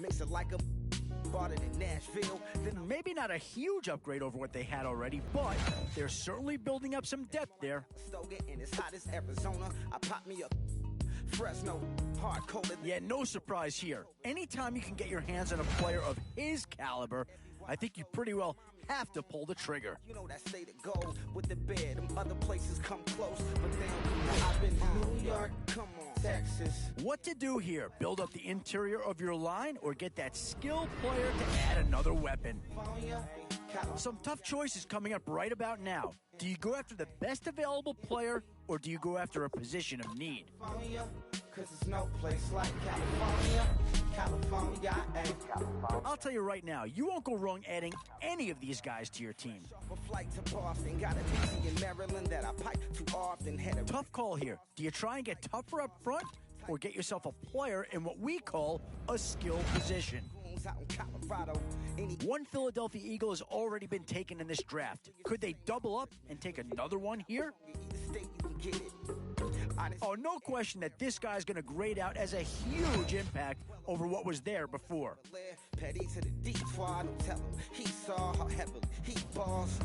Makes it like a bought it in Nashville. Then maybe not a huge upgrade over what they had already, but they're certainly building up some depth there. And it's hot as Arizona. I pop me up Fresno, hard coated. Yeah, no surprise here. Anytime you can get your hands on a player of his caliber, I think you pretty well have to pull the trigger. You know that say to go with the bed. Them other places come close, but they don't do that. I've been to New York, come on, Texas. What to do here? Build up the interior of your line or get that skilled player to add another weapon? Some tough choices coming up right about now. Do you go after the best available player or do you go after a position of need? Cause it's no place like California. I'll tell you right now, you won't go wrong adding any of these guys to your team. A flight to Boston, got a DC in Maryland that I pipe too often. Tough call here. Do you try and get tougher up front or get yourself a player in what we call a skill position? One Philadelphia Eagle has already been taken in this draft. Could they double up and take another one here? Oh, no question that this guy's going to grade out as a huge impact over what was there before. Petty to the deep, don't tell him. He saw how heavily he balls.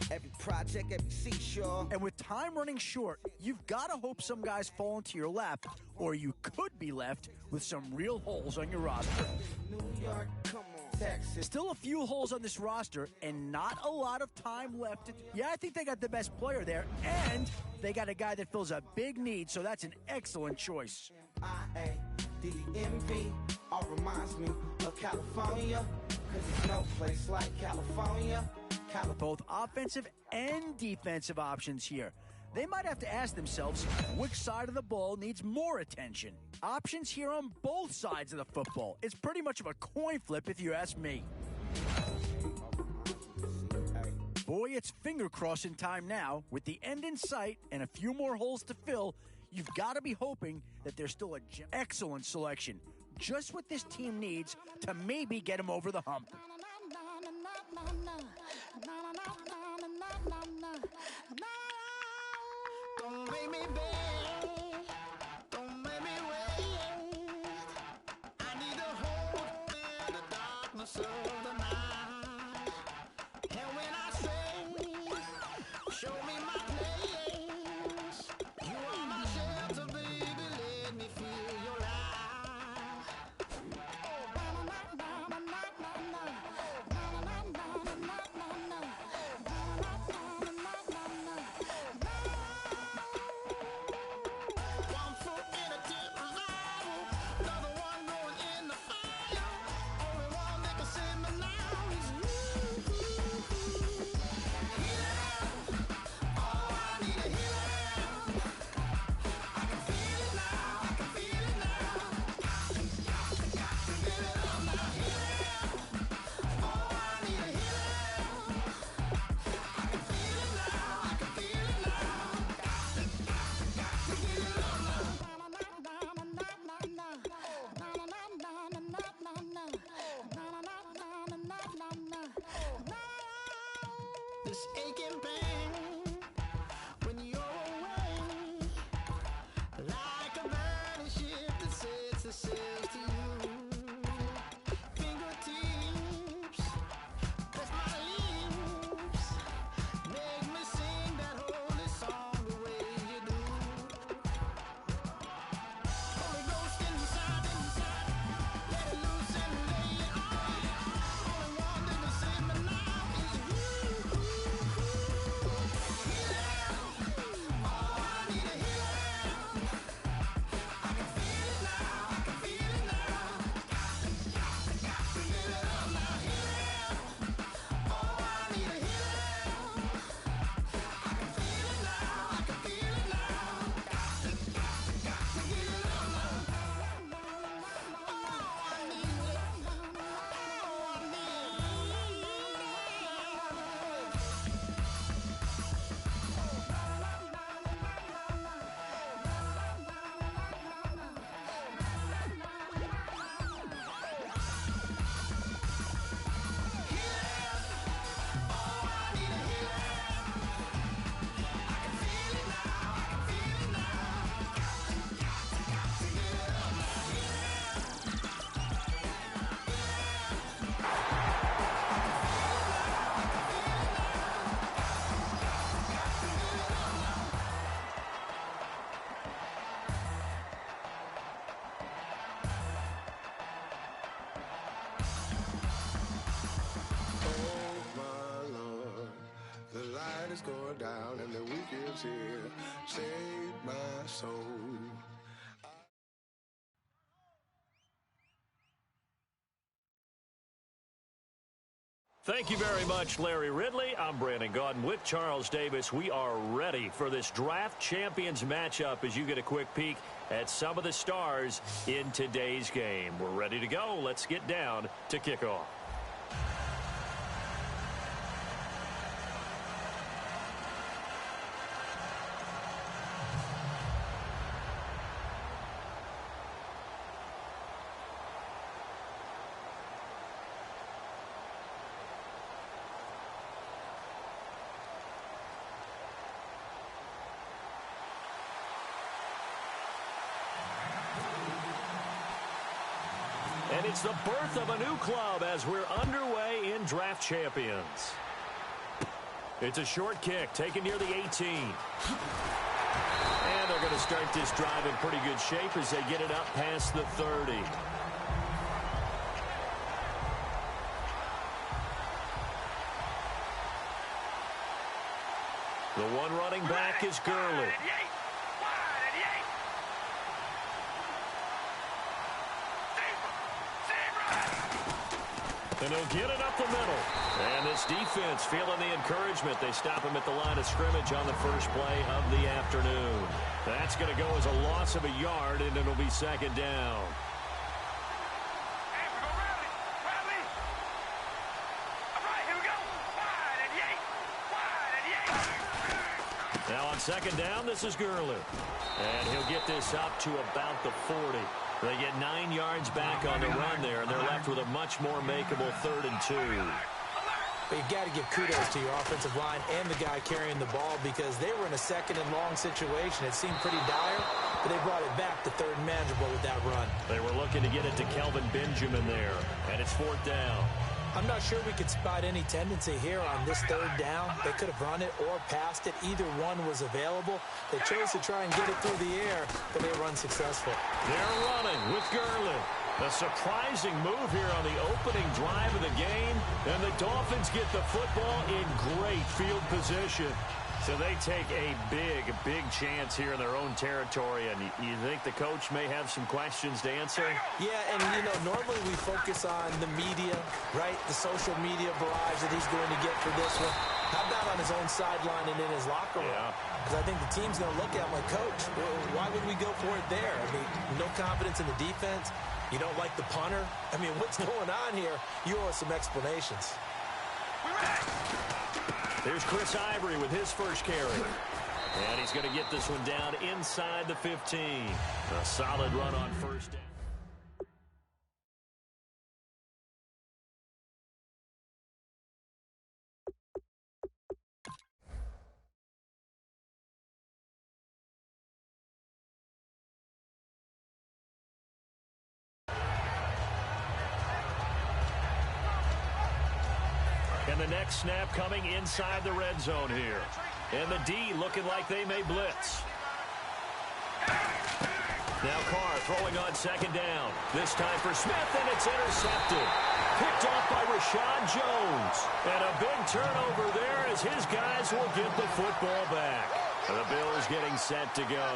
Every project, every seashore. And with time running short, you've got to hope some guys fall into your lap, or you could be left with some real holes on your roster. New York, come on, Texas. Still a few holes on this roster, and not a lot of time left. Yeah, I think they got the best player there, and they got a guy that fills a big need, so that's an excellent choice. IADMV all reminds me of California, because there's no place like California. Both offensive and defensive options here. They might have to ask themselves which side of the ball needs more attention. Options here on both sides of the football. It's pretty much of a coin flip if you ask me. Boy, it's finger crossing time now. With the end in sight and a few more holes to fill, you've got to be hoping that there's still an excellent selection. Just what this team needs to maybe get them over the hump. Don't make me beg, don't make me wait. I need a hold in the darkness of the night. And when I say, show me my place, you are my shelter, baby, let me feel your light. One foot in a deep revival, another one going in the fire. Only one that can save me now is you. Healing, oh, I need a healing. I can feel it now, I can feel it now. Got to give it up now. Healing, oh, I need a healing. I can feel it now, I can feel it now. Got to give it up now. This aching pain when you're away, like a burning ship that sets sail to you. Fingertips, press my lips, make me sing that holy song the way you do. Holy Ghost inside, let it loose and lay it on. Only one that can save me now is you. going down and the weekend's here. Save my soul. Thank you very much, Larry Ridley. I'm Brandon Gaudin with Charles Davis. We are ready for this draft champions matchup as you get a quick peek at some of the stars in today's game. We're ready to go. Let's get down to kickoff. And it's the birth of a new club as we're underway in Draft Champions. It's a short kick taken near the 18. And they're going to start this drive in pretty good shape as they get it up past the 30. The one running back is Gurley. And he'll get it up the middle. And this defense feeling the encouragement. They stop him at the line of scrimmage on the first play of the afternoon. That's going to go as a loss of a yard, and it'll be second down. Now on second down, this is Gurley. And he'll get this up to about the 40. They get 9 yards back on the run there, and they're left with a much more makeable 3rd and 2. But you got to give kudos to your offensive line and the guy carrying the ball because they were in a second and long situation. It seemed pretty dire, but they brought it back to 3rd and manageable with that run. They were looking to get it to Kelvin Benjamin there, and it's 4th down. I'm not sure we could spot any tendency here on this 3rd down. They could have run it or passed it. Either one was available. They chose to try and get it through the air, but they were unsuccessful. They're running with Gurley. A surprising move here on the opening drive of the game, and the Dolphins get the football in great field position. So they take a big chance here in their own territory, and you think the coach may have some questions to answer? Yeah, and, you know, normally we focus on the media, right, the social media barrage that he's going to get for this one. How about on his own sideline and in his locker room? Yeah. Because I think the team's going to look at him like, Coach, why would we go for it there? I mean, no confidence in the defense. You don't like the punter. I mean, what's going on here? You owe us some explanations. There's Chris Ivory with his first carry. And he's going to get this one down inside the 15. A solid run on first down. And the next snap coming inside the red zone here. And the D looking like they may blitz. Now Carr throwing on second down. This time for Smith, and it's intercepted. Picked off by Rashad Jones. And a big turnover there as his guys will get the football back. The Bills getting set to go.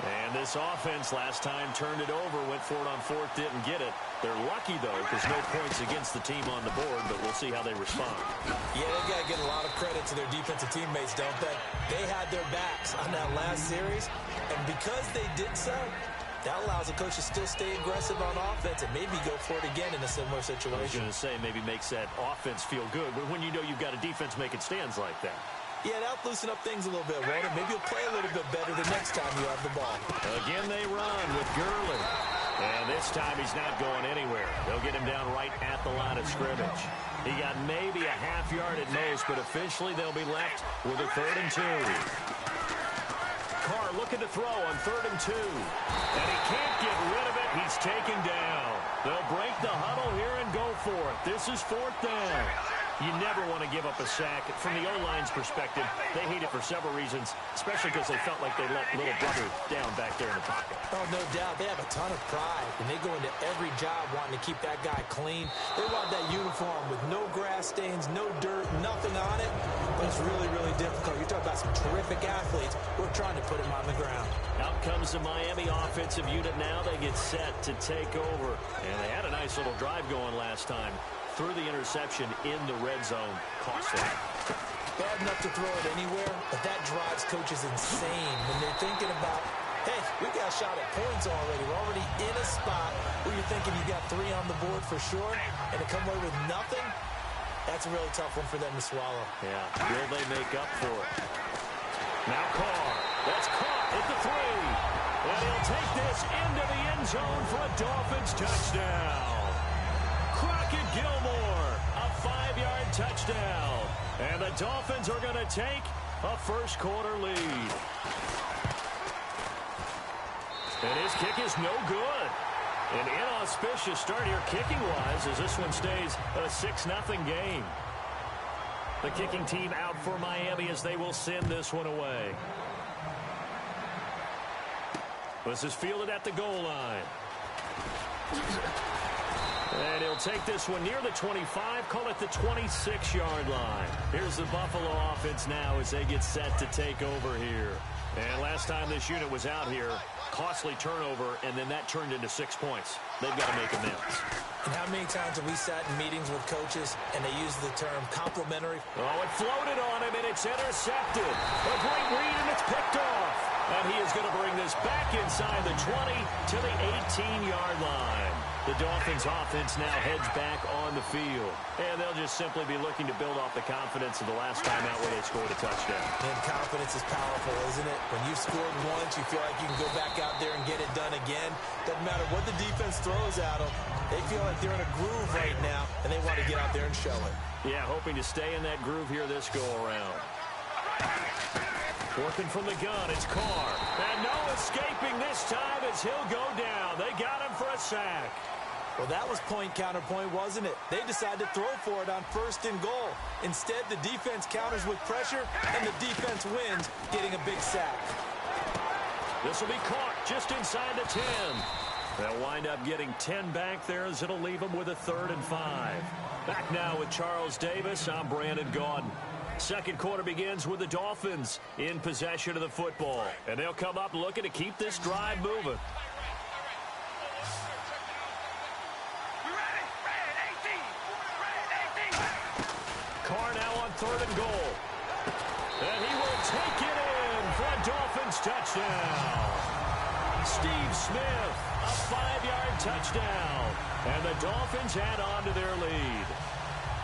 And this offense last time turned it over, went for it on 4th, didn't get it. They're lucky, though, because no points against the team on the board, but we'll see how they respond. Yeah, they've got to get a lot of credit to their defensive teammates, don't they? They had their backs on that last series, and because they did so, that allows the coach to still stay aggressive on offense and maybe go for it again in a similar situation. I was going to say maybe makes that offense feel good, but when you know you've got a defense making stands like that. Yeah, that'll loosen up things a little bit, won't it? Maybe you'll play a little bit better the next time you have the ball. Again, they run with Gurley. And this time he's not going anywhere. They'll get him down right at the line of scrimmage. He got maybe a half yard at most, but officially they'll be left with a 3rd and 2. Carr looking to throw on 3rd and 2. And he can't get rid of it. He's taken down. They'll break the huddle here and go for it. This is 4th down. You never want to give up a sack. From the O-line's perspective, they hate it for several reasons, especially because they felt like they let little brother down back there in the pocket. Oh, no doubt. They have a ton of pride, and they go into every job wanting to keep that guy clean. They want that uniform with no grass stains, no dirt, nothing on it. But it's really, really difficult. You're talking about some terrific athletes. We're trying to put him on the ground. Out comes the Miami offensive unit now. They get set to take over. And they had a nice little drive going last time. Threw the interception in the red zone. Costly. Bad enough to throw it anywhere, but that drives coaches insane when they're thinking about, hey, we got a shot at points already. We're already in a spot where you're thinking you got 3 on the board for sure, and to come away with nothing, that's a really tough one for them to swallow. Yeah, will they make up for it? Now Carr. That's caught at the 3. And he'll take this into the end zone for a Dolphins touchdown. Crockett Gilmore, a 5-yard touchdown. And the Dolphins are going to take a first-quarter lead. And his kick is no good. An inauspicious start here kicking-wise as this one stays a 6-0 game. The kicking team out for Miami as they will send this one away. This is fielded at the goal line. And he'll take this one near the 25, call it the 26-yard line. Here's the Buffalo offense now as they get set to take over here. And last time this unit was out here, costly turnover, and then that turned into 6 points. They've got to make amends. And how many times have we sat in meetings with coaches and they use the term complimentary? Oh, it floated on him, and it's intercepted. A great read, and it's picked off. And he is going to bring this back inside the 20 to the 18-yard line. The Dolphins offense now heads back on the field. And they'll just simply be looking to build off the confidence of the last time out where they scored a touchdown. And confidence is powerful, isn't it? When you've scored once, you feel like you can go back out there and get it done again. Doesn't matter what the defense throws at them. They feel like they're in a groove right now, and they want to get out there and show it. Yeah, hoping to stay in that groove here this go-around. Working from the gun, it's Carr. And no escaping this time as he'll go down. They got him for a sack. Well, that was point counterpoint, wasn't it? They decided to throw for it on 1st and goal. Instead, the defense counters with pressure, and the defense wins, getting a big sack. This will be caught just inside the 10. They'll wind up getting 10 back there as it'll leave them with a 3rd and 5. Back now with Charles Davis, I'm Brandon Gaudin. Second quarter begins with the Dolphins in possession of the football. And they'll come up looking to keep this drive moving. Carr now on 3rd and goal. And he will take it in for a Dolphins touchdown. Steve Smith, a 5-yard touchdown. And the Dolphins add on to their lead.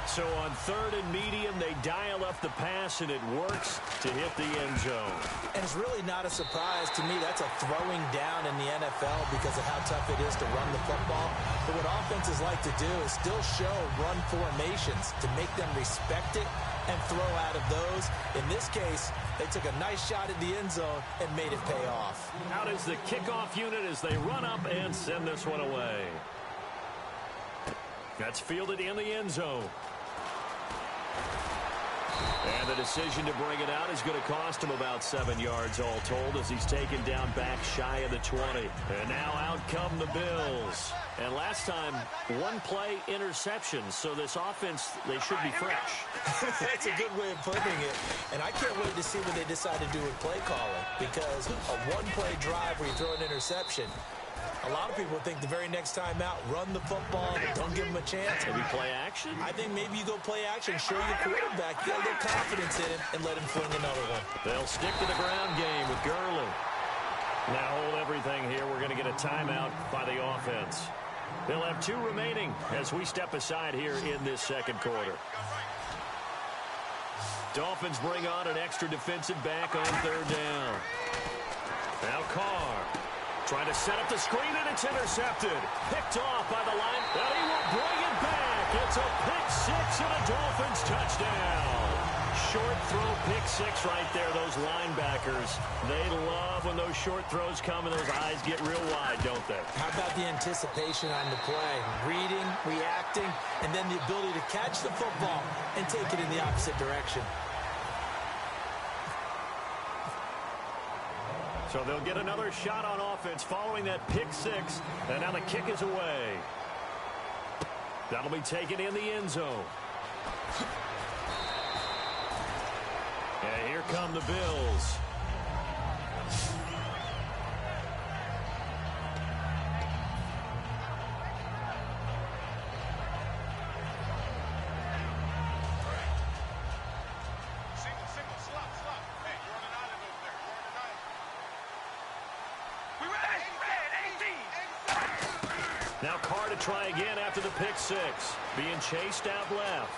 So on 3rd and medium, they dial up the pass, and it works to hit the end zone. And it's really not a surprise to me. That's a throwing down in the NFL because of how tough it is to run the football. But what offenses like to do is still show run formations to make them respect it and throw out of those. In this case, they took a nice shot at the end zone and made it pay off. Out is the kickoff unit as they run up and send this one away. That's fielded in the end zone. And the decision to bring it out is going to cost him about 7 yards all told as he's taken down back shy of the 20. And now out come the Bills. And last time, 1-play interceptions. So this offense, they should be fresh. That's a good way of putting it. And I can't wait to see what they decide to do with play calling. Because a 1-play drive where you throw an interception, a lot of people think the very next time out, run the football, don't give them a chance. Maybe play action? I think maybe you go play action, show your quarterback, get a little confidence in him, and let him fling another one. They'll stick to the ground game with Gurley. Now hold everything here. We're going to get a timeout by the offense. They'll have 2 remaining as we step aside here in this second quarter. Dolphins bring on an extra defensive back on 3rd down. Now Carr. Trying to set up the screen, and it's intercepted. Picked off by the line, and he will bring it back. It's a pick 6 and a Dolphins touchdown. Short throw, pick 6 right there. Those linebackers, they love when those short throws come and those eyes get real wide, don't they? How about the anticipation on the play? Reading, reacting, and then the ability to catch the football and take it in the opposite direction. So they'll get another shot on offense following that pick six, and now the kick is away. That'll be taken in the end zone. And here come the Bills. Now Carr to try again after the pick six. Being chased out left.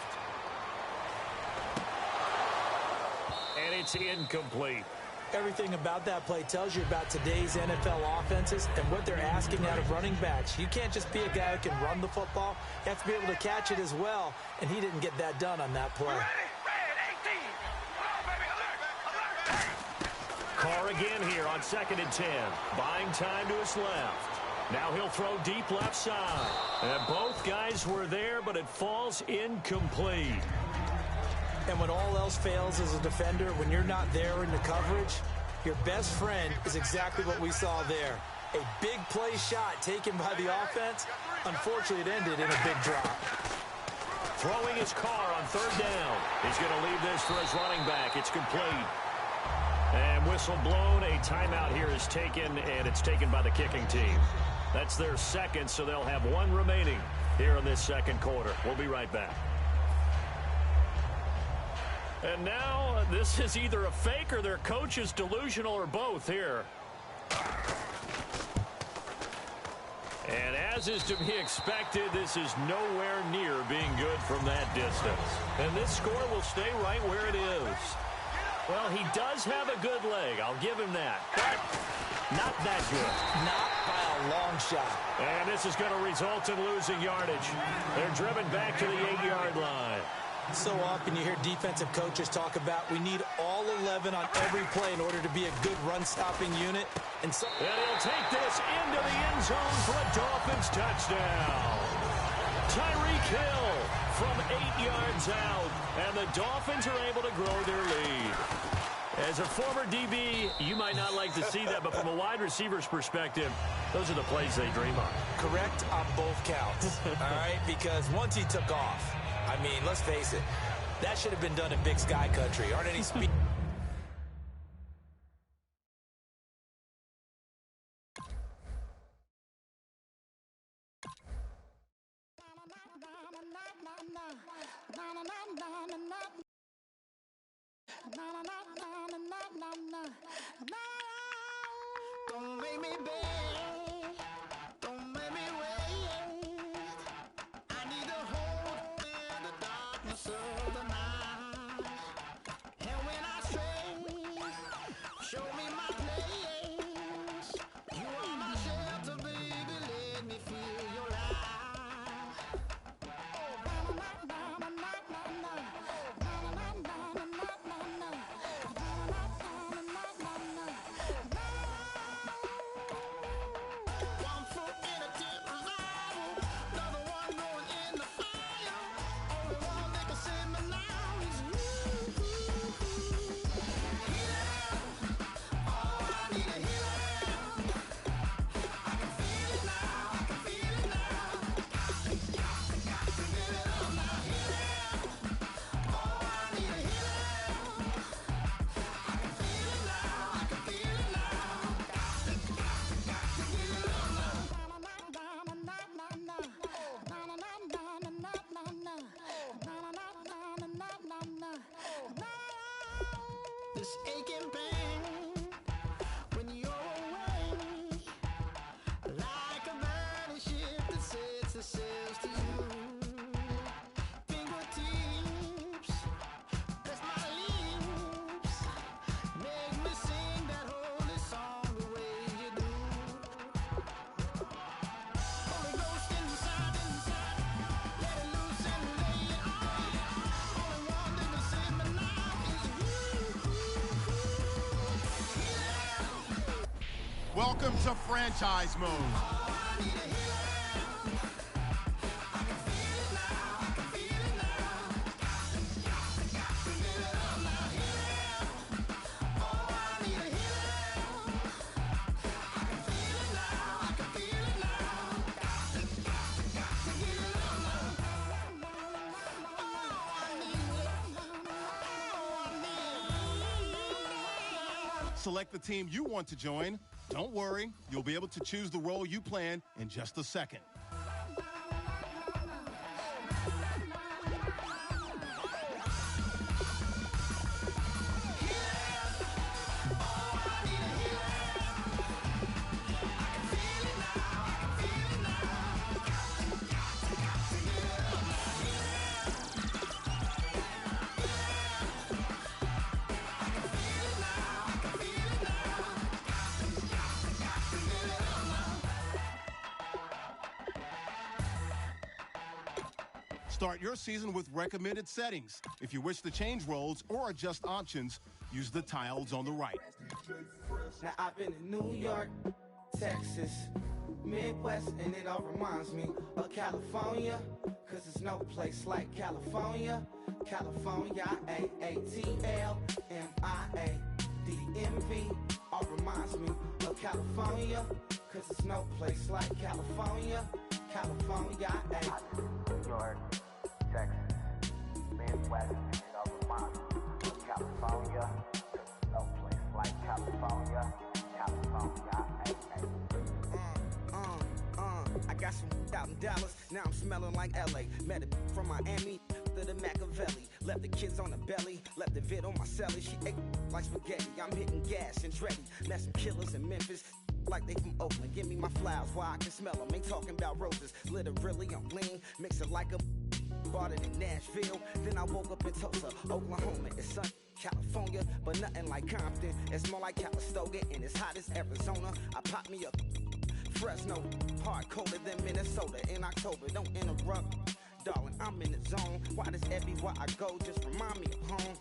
And it's incomplete. Everything about that play tells you about today's NFL offenses and what they're asking out of running backs. You can't just be a guy who can run the football. You have to be able to catch it as well, and he didn't get that done on that play. Carr again here on 2nd and 10. Buying time to his left. Now he'll throw deep left side. And both guys were there, but it falls incomplete. And when all else fails as a defender, when you're not there in the coverage, your best friend is exactly what we saw there. A big play shot taken by the offense. Unfortunately, it ended in a big drop. Throwing his Carr on 3rd down. He's going to leave this for his running back. It's complete. And whistle blown. A timeout here is taken, and it's taken by the kicking team. That's their second, so they'll have one remaining here in this second quarter. We'll be right back. And now this is either a fake or their coach is delusional or both here. And as is to be expected, this is nowhere near being good from that distance. And this score will stay right where it is. Well, he does have a good leg. I'll give him that. But not that good. Not by a long shot. And this is going to result in losing yardage. They're driven back to the 8-yard line. So often you hear defensive coaches talk about we need all 11 on every play in order to be a good run-stopping unit. And he'll take this into the end zone for a Dolphins touchdown. Tyreek Hill from 8 yards out, and the Dolphins are able to grow their lead. As a former DB, you might not like to see that, but from a wide receiver's perspective, those are the plays they dream of. Correct on both counts, all right? Because once he took off, I mean, let's face it, that should have been done in Big Sky country. Aren't any speed? Don't make me beg, don't make me wait. I need a hold in the darkness of the night. And when I stray, show me my place. You are my shelter, baby, let me feel your light. One foot in a deep revival, another one going in the fire. Only one that can save me now is you. Healing, oh, I need a healing. I can feel it now, I can feel it now. Got to give it up now. Healing, oh, I need a healing. I can feel it now, I can feel it now. Got to give it up now. This aching pain when you're away, like a burning ship that sets the sails to you. Fingertips, press my lips, make me sing that holy song the way you do. Holy Ghost inside, let it loose and lay it on. Only one that can save me now is you. Welcome to franchise mode. I need a healing. I can feel it now. Select the team you want to join. Don't worry, you'll be able to choose the role you plan in just a second. Start your season with recommended settings. If you wish to change roles or adjust options, use the tiles on the right. Now I've been in New York, Texas, Midwest, and it all reminds me of California, cause there's no place like California. California, A-A-T-L-M-I-A-D-M-V, all reminds me of California, cause there's no place like California. California, New York, Texas, Midwest, and it all reminds me of California, cause there's no place like California. California, I got some out in Dallas, now I'm smelling like LA. Met a from Miami to the Machiavelli. Left the kids on the belly, left the vid on my celly. She ate like spaghetti, I'm hitting gas and Andretti. Met some killers in Memphis, like they from Oakland. Give me my flowers while I can smell them. Ain't talking about roses, literally I'm lean. Mix it like a bought it in Nashville. Then I woke up in Tulsa, Oklahoma. It's sun, California, but nothing like Compton. It's more like Calistoga and it's hot as Arizona. I pop me up Fresno, hard colder than Minnesota in October. Don't interrupt, darling, I'm in the zone. Why does everywhere I go just remind me of home?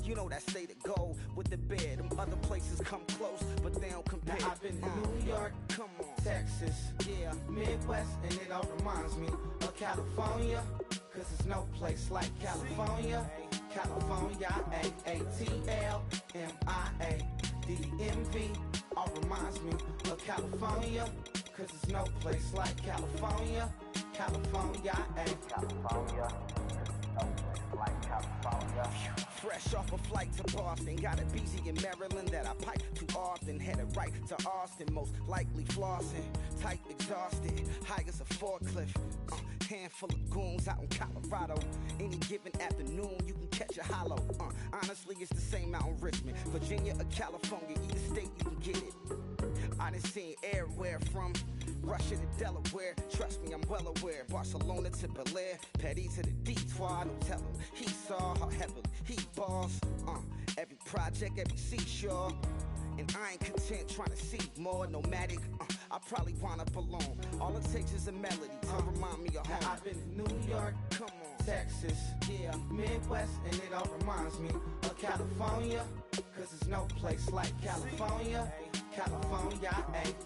You know that state of gold with the bed. Them other places come close, but they don't compare. Now I've been to New York, come on, Texas, yeah, Midwest, and it all reminds me of California, cause there's no place like California. California, A-A-T-L-M-I-A-D-M-V, all reminds me of California, cause there's no place like California. California, California, no place like California. Fresh off a flight to Boston, got a BZ in Maryland that I pipe too often. Headed right to Austin, most likely flossing. Tight, exhausted, high as a forklift. Handful of goons out in Colorado. Any given afternoon, you can catch a hollow. Honestly, it's the same out in Richmond, Virginia or California. Either state, you can get it. I done seen everywhere from Russia to Delaware. Trust me, I'm well aware. Barcelona to Bel Air, Petty to the Detroit. Don't tell him he saw how heavily he balls. Every project, every seashore. And I ain't content trying to see more nomadic. I probably wind up alone. All it takes is a melody to remind me of home. Now I've been to New York, come on, Texas, yeah, Midwest, and it all reminds me of California, cause there's no place like California. California,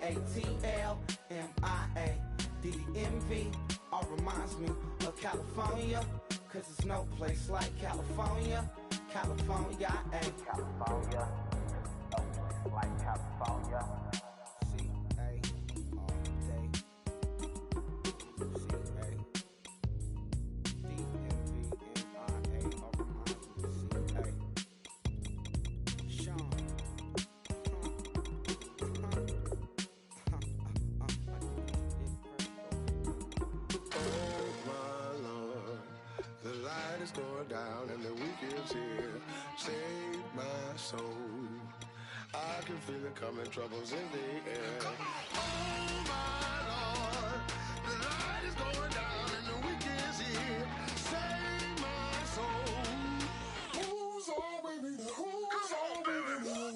A-A-T-L-M-I-A-D-M-V, all reminds me of California, cause there's no place like California. California, California, no place like California. C-A, all day. C-A, D-M-V-M-I-A, all reminds me of C-A. Sean. Going down and the week is here. Save my soul. I can feel it coming, troubles in the air. Oh my Lord, the light is going down and the week is here. Save my soul. Who's on with me? Who's on with me?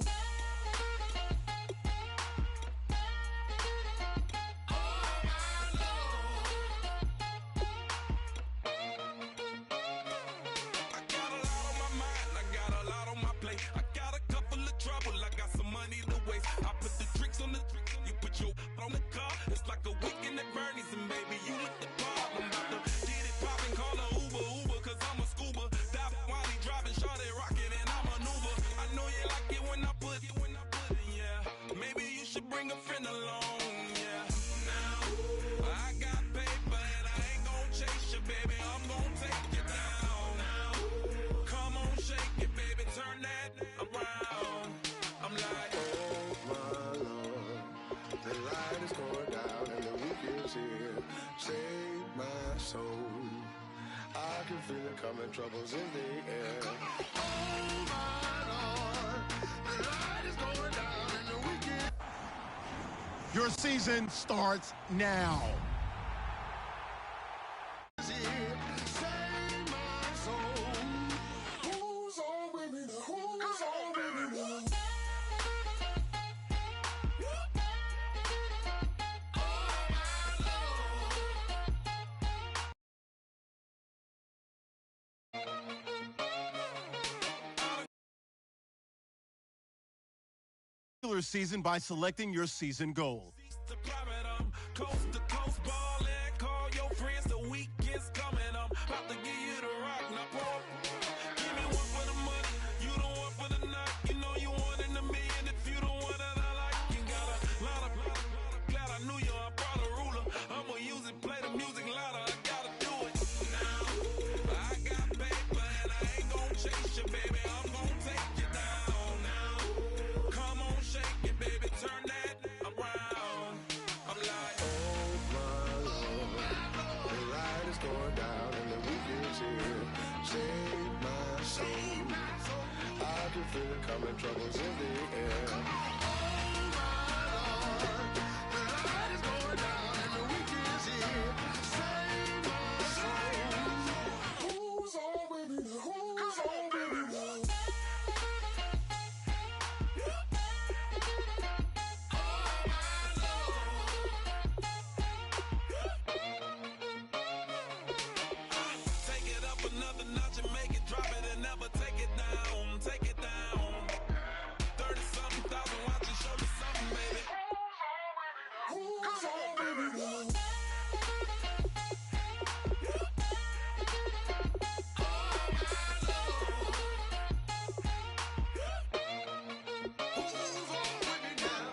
On the car, it's like a weekend at Bernie's, and baby, you look the part. I'm about to get it poppin', call a Uber, cause I'm a scuba. Dive while he driving, shawty rockin', and I maneuver. I know you like it when I put it, yeah. Maybe you should bring a friend along, yeah. Now, I got paper, and I ain't gon' chase you, baby. I'm gon' take you down. Now, come on, shake it, baby, turn that around. I'm like, I can feel it coming, troubles in the air. Oh my Lord, the light is going down in the weekend. Your season starts now. Save my soul. Who's on with me now? Who's on with me now? Regular season by selecting your season goal. To private, coast to coast ballin'. Call your friends, the weekend's coming. I'm about to give you the rock. Now, Paul, give me one for the money. You don't want for the night. You know you want in a million if you don't want that I like. You got a lot of glad I knew you. I brought a ruler. I'ma use it, play the music louder. I gotta do it now. I got paper and I ain't gon' chase you, baby. I'm gon' take you down now. Come on, shake it, baby. Turn that around. I'm like, Oh my Lord, the light is going down and the weekend's here. Save my soul. I can feel it coming, troubles in the air. Oh my Lord, the light is going down and the weekend's here. Save my soul. Who's on with me now? Who's on with me now? take it up another notch and make it drop it and never take it down. Take it down. 30-something thousand watching, show me something, baby. Who's on with me now? Who's on with me now?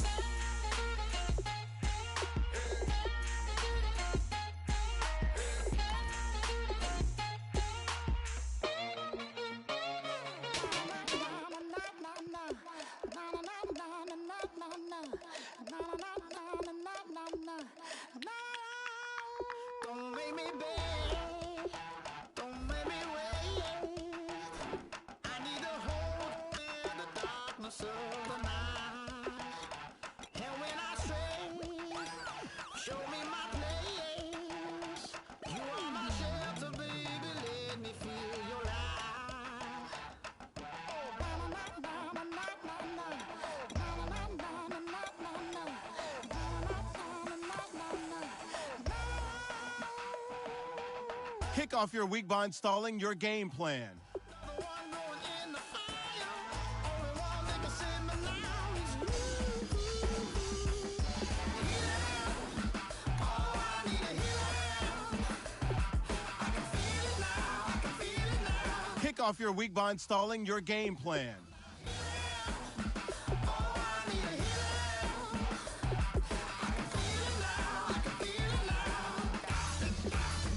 Don't make me beg, don't make me wait. I need a hold in the darkness of the night. And when I stray, show me my place. You are my shelter, baby, let me feel your light. Kick off your week by installing your game plan. The one going in the fire, only one that can save me now is you. Yeah, oh, I need a healer. I can feel it now, I can feel it now. Kick off your week by installing your game plan. Oh, I need a healer. I can feel it now, I can feel it now.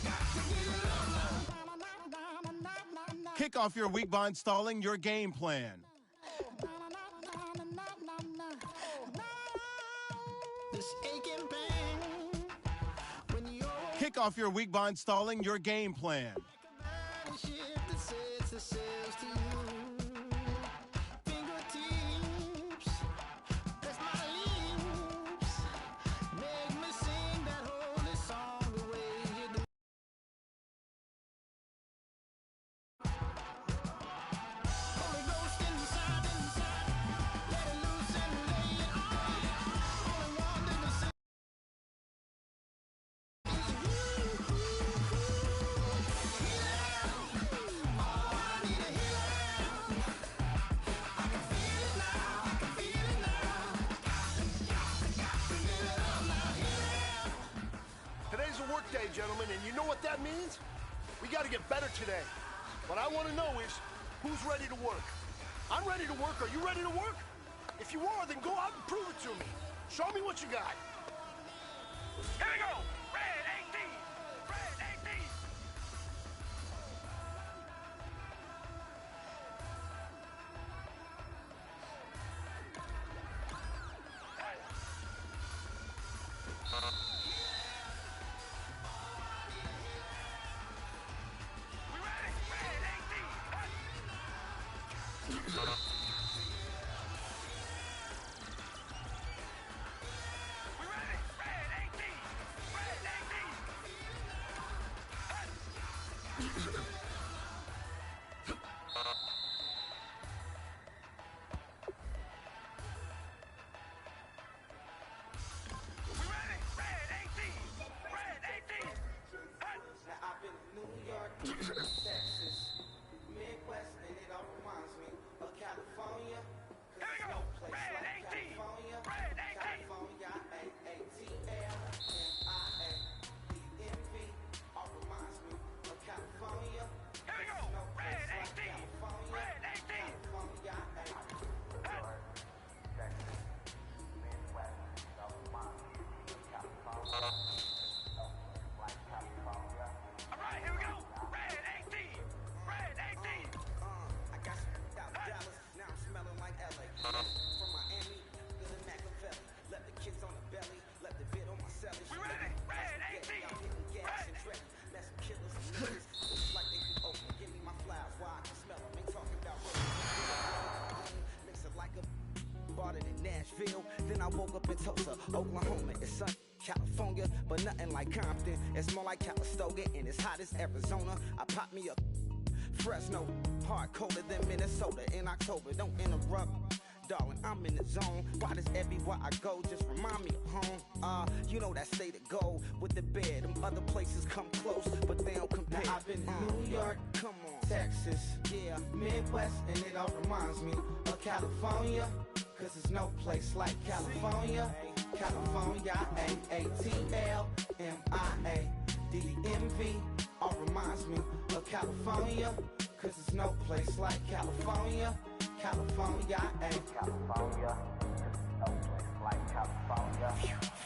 Got to get it on now. Kick off your week by installing your game plan. This aching pain when you're Kick off your week by installing your game plan. a ship that sets itself to you. Fingertips, press my lips, make me sing that holy song the way you do. Holy Ghost inside, let it loose and lay it on. Only one that can sing is you. Oh, I need a healer. I can feel it now, I can feel it now. Got to get it on now. Today's a work day, gentlemen, and you know what that means? We got to get better today. What I want to know is, who's ready to work? I'm ready to work. Are you ready to work? If you are, then go out and prove it to me. Show me what you got. Here we go. Red 18. Red 18. We Then I woke up in Tulsa, Oklahoma. It's sunny, California, but nothing like Compton. It's more like Calistoga, and it's hot as Arizona. I pop me a Fresno, hard colder than Minnesota in October. Don't interrupt, darling, I'm in the zone. Why does everywhere I go just remind me of home? You know that state of gold with the bed. Them other places come close, but they don't compare. Now I've been to New York, come on, Texas, yeah, Midwest, and it all reminds me of California. Cause there's no place like California. California, A-A-T-L-M-I-A D-D-M-V, all reminds me of California. Cause there's no place like California. California, California, no place like California.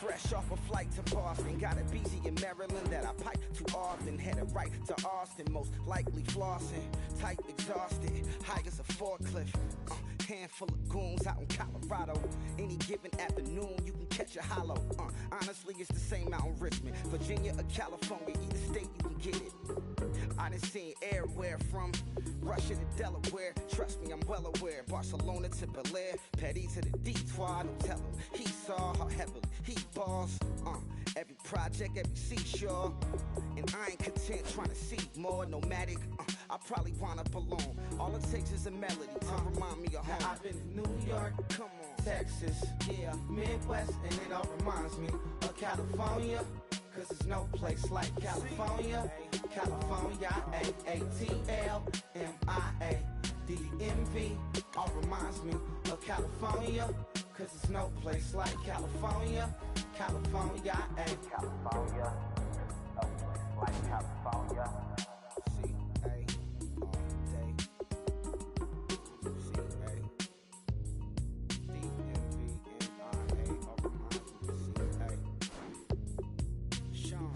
Fresh off a flight to Boston, got a BZ in Maryland that I pipe too often. Headed right to Austin, most likely flossing. Tight, exhausted, high as a forklift. Handful of goons out in Colorado. Any given afternoon, you can catch a hollow. Honestly, it's the same out in Richmond, Virginia or California. Either state, you can get it. I done seen everywhere from Russia to Delaware. Trust me, I'm well aware. Barcelona to Bel Air, Petty to the Detroit. No tell him he saw how heavily he balls. Every project, every seashore. And I ain't content trying to see more. Nomadic, I probably wind up alone. All it takes is a melody to remind me of home. Now I've been to New York, come on, Texas, yeah, Midwest, and it all reminds me of California. Cause there's no place like California. California, A-A-T-L-M-I-A D-D-M-V, all reminds me of California. Cause there's no place like California. California, California, no place like California. C-A, all day. C-A, D-M-V-M-I-A, all reminds me of C-A. Sean.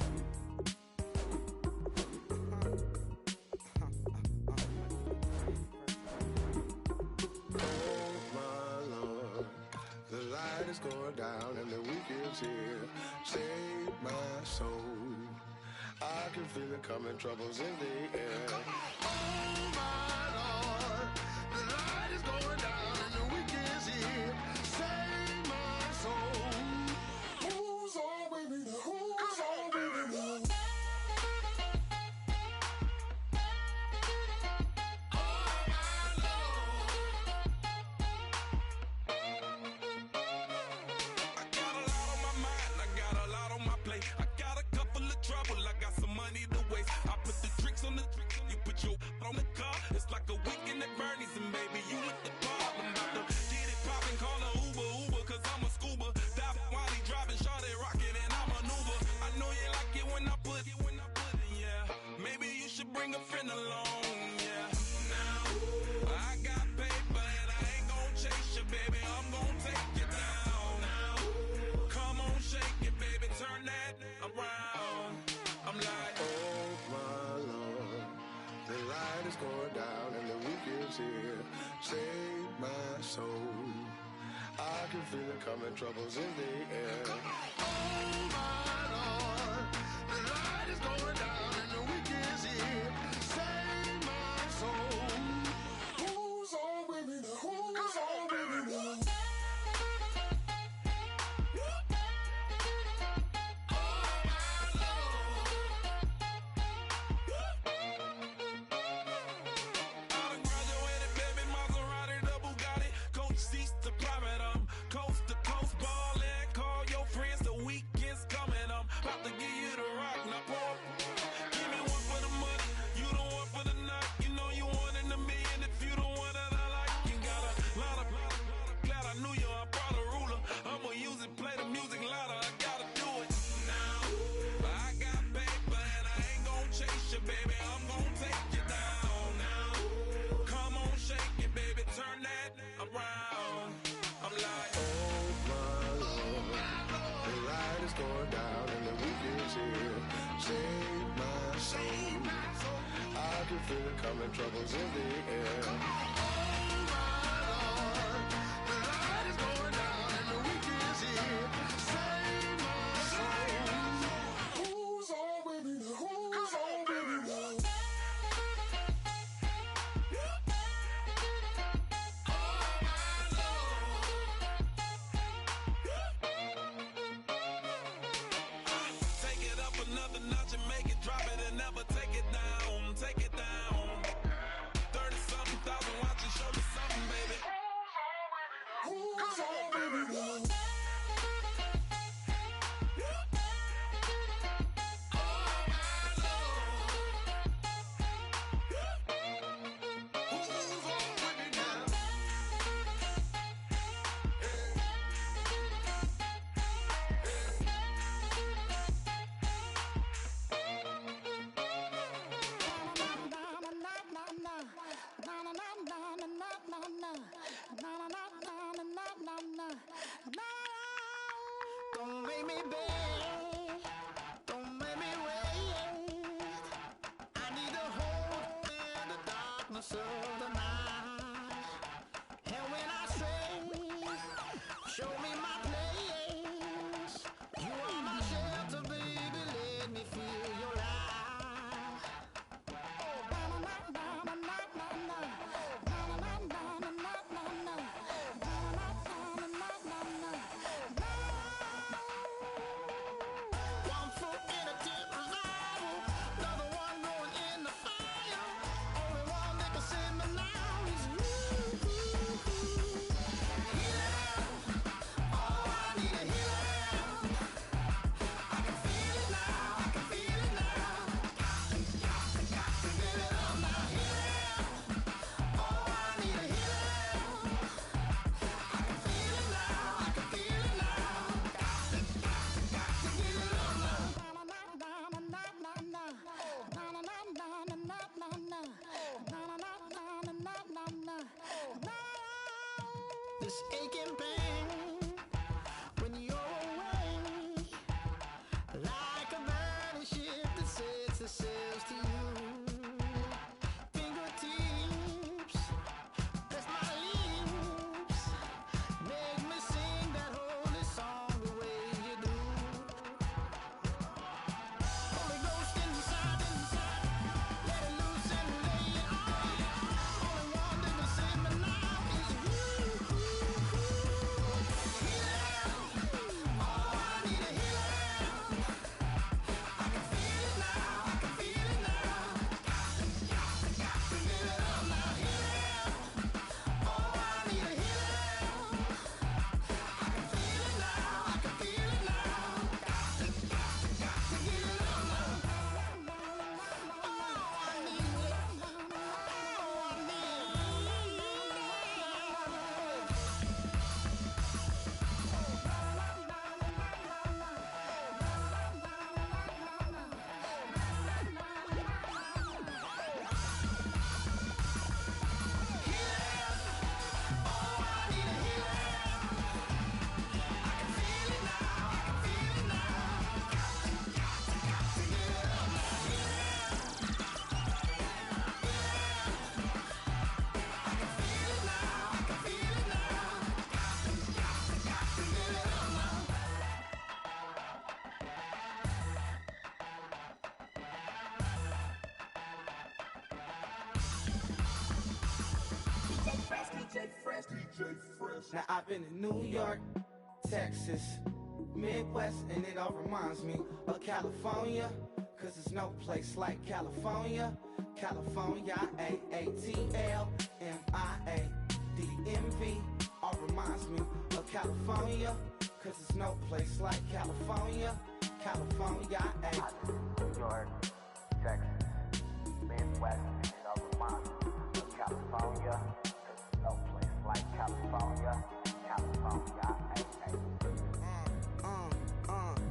Is going down and the weekend's here. Save my soul. I can feel it coming, troubles in the air. Oh my Lord, the light is going down and the weekend's here. Save my soul. Who's all with me? Who's all with me? On the car, it's like a weekend at Bernie's, and baby, you look the part. I'm about to get it poppin', call a Uber, cause I'm a scuba. Dive while he driving, shot it, rocket, and I maneuver. I know you like it when I put it, yeah. Maybe you should bring a friend along, yeah. Now, I got paper and I ain't gon' chase you, baby, I'm gon' take you down. Now, come on, shake it, baby, turn that around. I'm like, oh my Lord. The light is going down and the weekend's here. Save my soul. I can feel it coming, troubles in the air. Oh my Lord, the light is going down and the weekend's here. Save my soul. Who's all with me? feel it coming, troubles in the air. Oh my Lord, the light is going down and the weekend is here. Save my soul. Who's on with me now? Who's on with me now? Take it up another notch and make it drop it and never take it down. Take it down. 30-something thousand watching, show me something, baby. Who's on with me now? Don't make me beg, don't make me wait. I need a hope in the darkness of the night. And when I stray, show me my place. You are my shelter, baby, let me feel your light. Oh, one foot in a deep revival, another one going in the fire. Only one that can save me now is you. Healer, oh, I need a healer. I can feel it now, I can feel it now. Got to give it up now. Healer, oh, I need a healer. I can feel it now, I can feel it now. Got to give it up this aching pain when you're away, like a burning ship that sets the sails to you. Fingertips, press my lips, make me sing that holy song the way you do. Holy Ghost inside, let it loose and lay it on. Only one that can save me now is you. Healer, oh, I need a healer. I can feel it now, I can feel it now. Got to give it up now. Healer, oh, I need a healer. I can feel it now, I can feel it now. Got to give it up now. Oh, I need it. Oh, I need Now I've been in New York, Texas, Midwest, and it all reminds me of California. Cause there's no place like California. California, A-A-T-L-M-I-A-D-M-V. All reminds me of California. Cause there's no place like California. California, New York, Texas, Midwest, and it all reminds me of California. There's no place like California. California,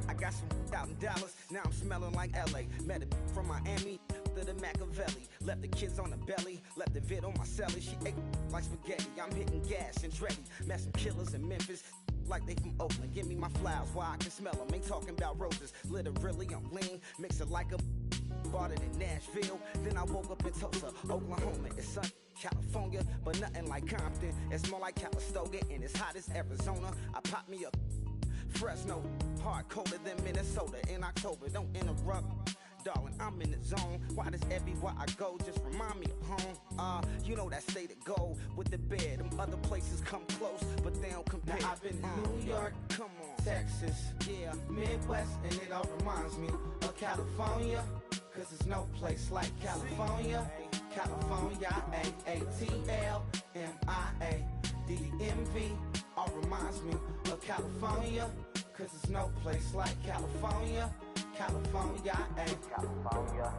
I got some out in Dallas, now I'm smelling like LA. Met a from Miami to the Machiavelli. Left the kids on the belly, left the vid on my celly. She ate like spaghetti, I'm hitting gas and Dreddy. Met some killers in Memphis, like they from Oakland. Give me my flowers while I can smell them. Ain't talking about roses, literally I'm lean. Mix it like a bought it in Nashville. Then I woke up in Tulsa, Oklahoma. It's sunny, California, but nothing like Compton. It's more like Calistoga, and it's hot as Arizona. I pop me up Fresno, hard colder than Minnesota in October. Don't interrupt, darling, I'm in the zone. Why does everywhere I go just remind me of home? You know that state of gold with the bed. Them other places come close, but they don't compare. Now I've been in New York, come on, Texas, yeah, Midwest, and it all reminds me of California. Cause there's no place like California. California, A-A-T-L-M-I-A D-D-M-V, all reminds me of California. Cause there's no place like California. California, California,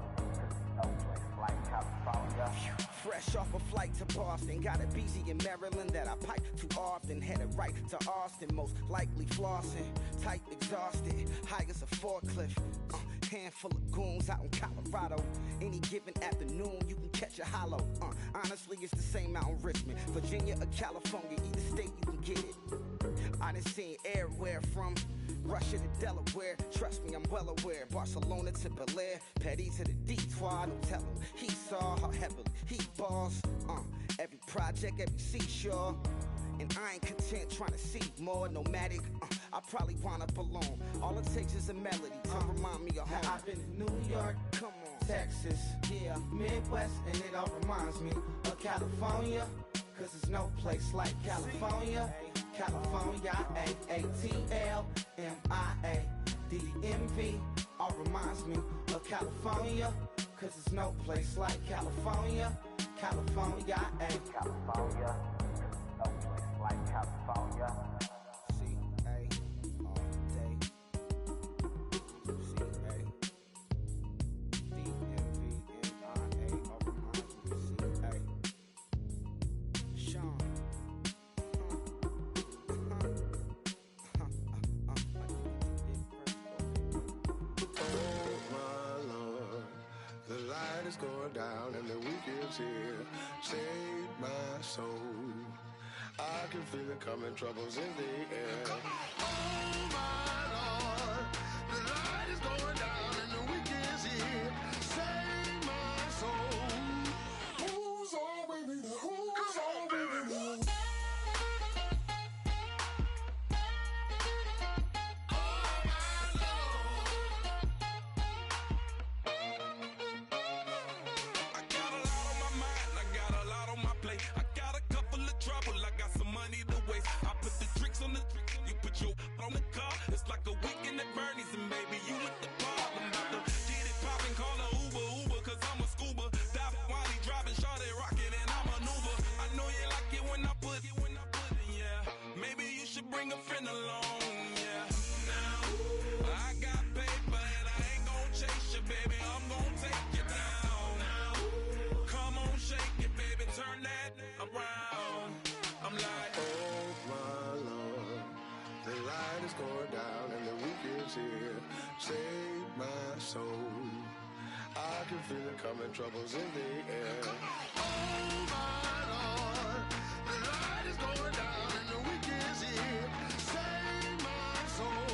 no place like California. Fresh off a flight to Boston, got a BZ in Maryland that I pipe too often. Headed right to Austin, most likely flossing. Type exhausted, high as a forklift. Handful of goons out in Colorado. Any given afternoon, you can catch a hollow. Honestly, it's the same out in Richmond, Virginia or California. Either state, you can get it. I done seen everywhere from Russia to Delaware. Trust me, I'm well aware. Barcelona to Bel Air, Petty to the Detroit. Don't tell him he saw how heavily he balls. Every project, every seashore. And I ain't content trying to see more nomadic. I probably wind up alone. All it takes is a melody to remind me of home. Now I've been in New York, come on, Texas, yeah, Midwest, and it all reminds me of California. Cause there's no place like California. California, A-A-T-L-M-I-A D-D-M-V, all reminds me of California. Cause there's no place like California. California, California, no place like California. C-A all day. C-A D-M-V-M-I-A, all reminds me of C-A. Sean. Going down and the weekend's here. Save my soul. I can feel it coming, troubles in the air. Oh my Lord, the light is going down and the weekend's here. Save my soul. Who's all with me? Who's all with me? On the car, it's like a weekend at Bernie's, and baby, you look the part. I'm about to get it poppin', call a Uber, cause I'm a scuba. Dive while he driving, shawty rockin', and I maneuver. I know you like it when I put it, yeah. Maybe you should bring a friend along, yeah. Now, I got paper, and I ain't gon' chase you, baby. I'm gon' take you down. Now, come on, shake it, baby, turn that around. I'm like, oh my Lord. The light is going down and the weekend's here. Save my soul. I can feel it coming, troubles in the air. Oh my Lord, the light is going down and the weekend's here. Save my soul.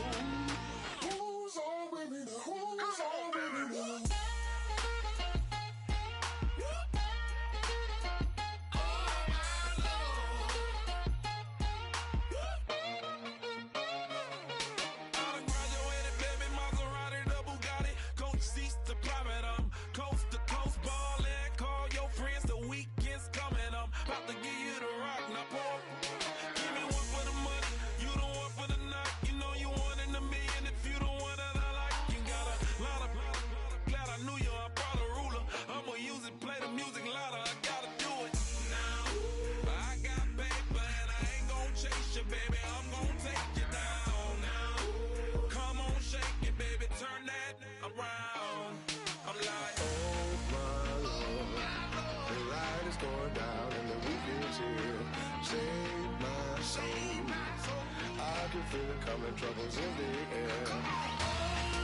Who's all with me? Who's all with me? Going down and the weekend's here. Save my soul. I can feel it coming, troubles in the air. Oh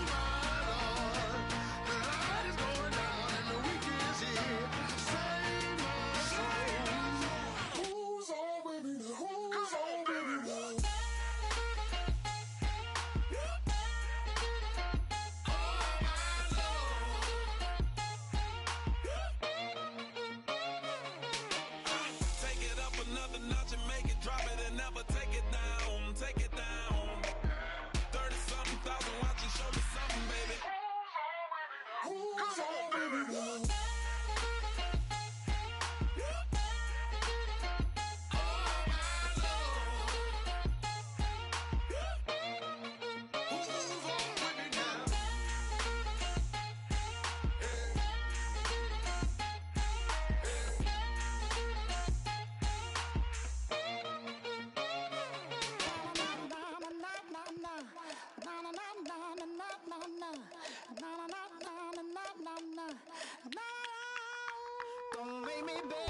my Lord, the light is going down and the weekend's here. Save my soul. Who's all with me? Who's all with me? Oh my Lord. me, baby.